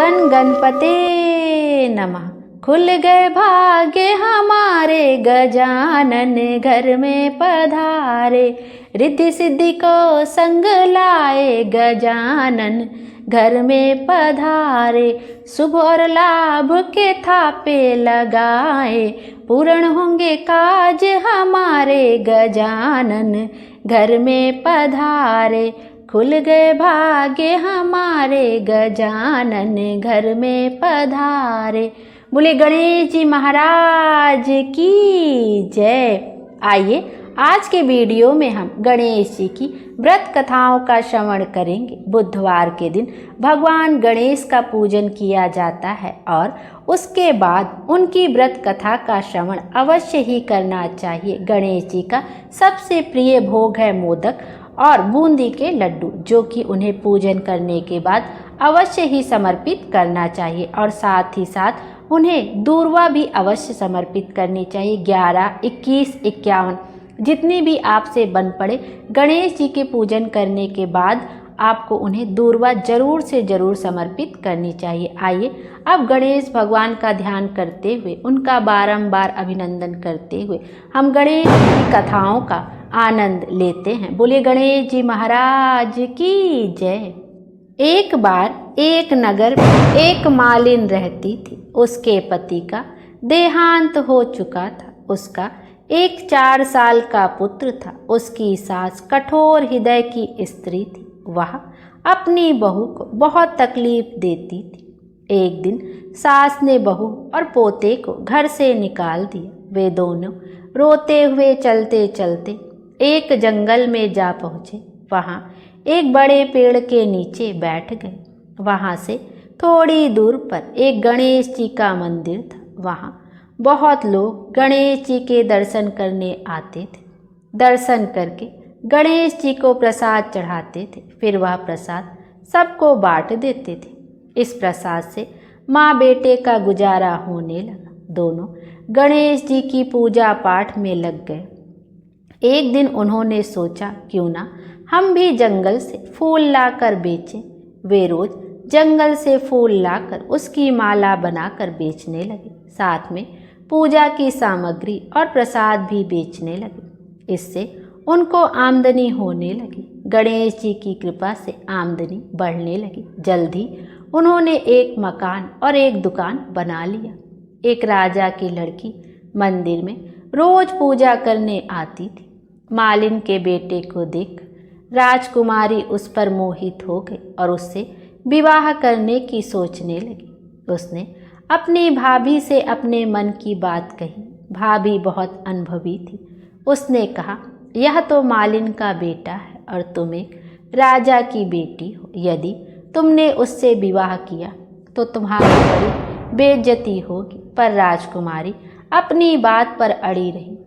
गण गणपते नमः। खुल गए भाग्य हमारे, गजानन घर में पधारे। रिद्धि सिद्धि को संग लाए, गजानन घर में पधारे। शुभ और लाभ के थापे लगाए, पूर्ण होंगे काज हमारे, गजानन घर में पधारे। खुल गए भाग्य हमारे, गजानन घर में पधारे। बोले गणेश जी महाराज की जय। आइए आज के वीडियो में हम गणेश जी की व्रत कथाओं का श्रवण करेंगे। बुधवार के दिन भगवान गणेश का पूजन किया जाता है और उसके बाद उनकी व्रत कथा का श्रवण अवश्य ही करना चाहिए। गणेश जी का सबसे प्रिय भोग है मोदक और बूंदी के लड्डू, जो कि उन्हें पूजन करने के बाद अवश्य ही समर्पित करना चाहिए और साथ ही साथ उन्हें दूर्वा भी अवश्य समर्पित करनी चाहिए। 11, 21, 51 जितनी भी आपसे बन पड़े, गणेश जी के पूजन करने के बाद आपको उन्हें दूर्वा जरूर से जरूर समर्पित करनी चाहिए। आइए अब गणेश भगवान का ध्यान करते हुए, उनका बारंबार अभिनंदन करते हुए हम गणेश की कथाओं का आनंद लेते हैं। बोले गणेश जी महाराज की जय। एक बार एक नगर में एक मालिन रहती थी। उसके पति का देहांत हो चुका था। उसका एक 4 साल का पुत्र था। उसकी सास कठोर हृदय की स्त्री थी। वह अपनी बहू को बहुत तकलीफ देती थी। एक दिन सास ने बहू और पोते को घर से निकाल दिया। वे दोनों रोते हुए चलते चलते एक जंगल में जा पहुँचे। वहाँ एक बड़े पेड़ के नीचे बैठ गए। वहाँ से थोड़ी दूर पर एक गणेश जी का मंदिर था। वहाँ बहुत लोग गणेश जी के दर्शन करने आते थे। दर्शन करके गणेश जी को प्रसाद चढ़ाते थे। फिर वह प्रसाद सबको बांट देते थे। इस प्रसाद से माँ बेटे का गुजारा होने लगा। दोनों गणेश जी की पूजा पाठ में लग गए। एक दिन उन्होंने सोचा, क्यों ना हम भी जंगल से फूल लाकर बेचें। वे रोज जंगल से फूल लाकर उसकी माला बनाकर बेचने लगे। साथ में पूजा की सामग्री और प्रसाद भी बेचने लगे। इससे उनको आमदनी होने लगी। गणेश जी की कृपा से आमदनी बढ़ने लगी। जल्द ही उन्होंने एक मकान और एक दुकान बना लिया। एक राजा की लड़की मंदिर में रोज पूजा करने आती थी। मालिन के बेटे को देख राजकुमारी उस पर मोहित हो गई और उससे विवाह करने की सोचने लगी। उसने अपनी भाभी से अपने मन की बात कही। भाभी बहुत अनुभवी थी। उसने कहा, यह तो मालिन का बेटा है और तुम एक राजा की बेटी हो। यदि तुमने उससे विवाह किया तो तुम्हारी बड़ी बेइज्जती होगी। पर राजकुमारी अपनी बात पर अड़ी रही।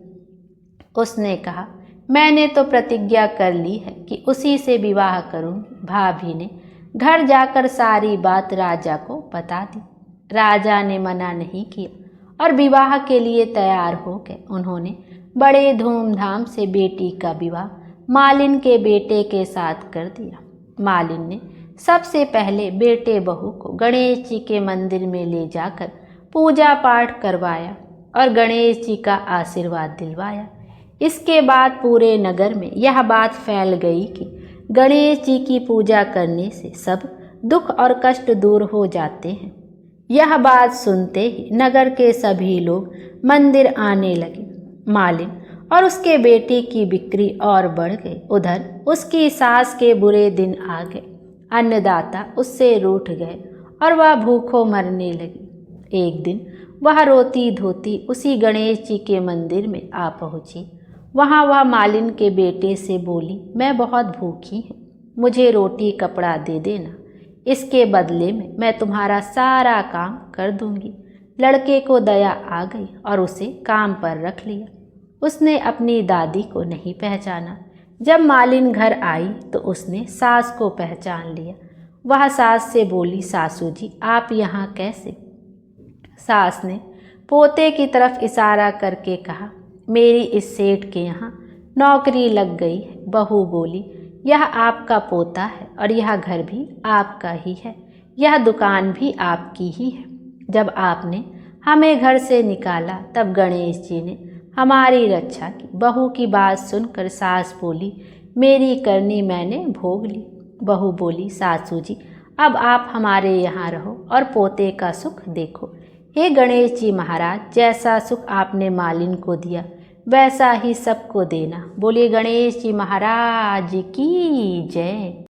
उसने कहा, मैंने तो प्रतिज्ञा कर ली है कि उसी से विवाह करूंगी। भाभी ने घर जाकर सारी बात राजा को बता दी। राजा ने मना नहीं किया और विवाह के लिए तैयार हो गए। उन्होंने बड़े धूमधाम से बेटी का विवाह मालिन के बेटे के साथ कर दिया। मालिन ने सबसे पहले बेटे बहू को गणेश जी के मंदिर में ले जाकर पूजा पाठ करवाया और गणेश जी का आशीर्वाद दिलवाया। इसके बाद पूरे नगर में यह बात फैल गई कि गणेश जी की पूजा करने से सब दुख और कष्ट दूर हो जाते हैं। यह बात सुनते ही नगर के सभी लोग मंदिर आने लगे। मालिन और उसके बेटे की बिक्री और बढ़ गई। उधर उसकी सास के बुरे दिन आ गए। अन्नदाता उससे रूठ गए और वह भूखों मरने लगी। एक दिन वह रोती धोती उसी गणेश जी के मंदिर में आ पहुंची। वहाँ वह मालिन के बेटे से बोली, मैं बहुत भूखी हूँ, मुझे रोटी कपड़ा दे देना। इसके बदले में मैं तुम्हारा सारा काम कर दूंगी। लड़के को दया आ गई और उसे काम पर रख लिया। उसने अपनी दादी को नहीं पहचाना। जब मालिन घर आई तो उसने सास को पहचान लिया। वह सास से बोली, सासू जी आप यहाँ कैसे? सास ने पोते की तरफ इशारा करके कहा, मेरी इस सेठ के यहाँ नौकरी लग गई है। बहू बोली, यह आपका पोता है और यह घर भी आपका ही है। यह दुकान भी आपकी ही है। जब आपने हमें घर से निकाला तब गणेश जी ने हमारी रक्षा की। बहू की बात सुनकर सास बोली, मेरी करनी मैंने भोग ली। बहू बोली, सासू जी अब आप हमारे यहाँ रहो और पोते का सुख देखो। हे गणेश जी महाराज, जैसा सुख आपने मालिन को दिया वैसा ही सबको देना। बोलिए गणेश जी महाराज की जय।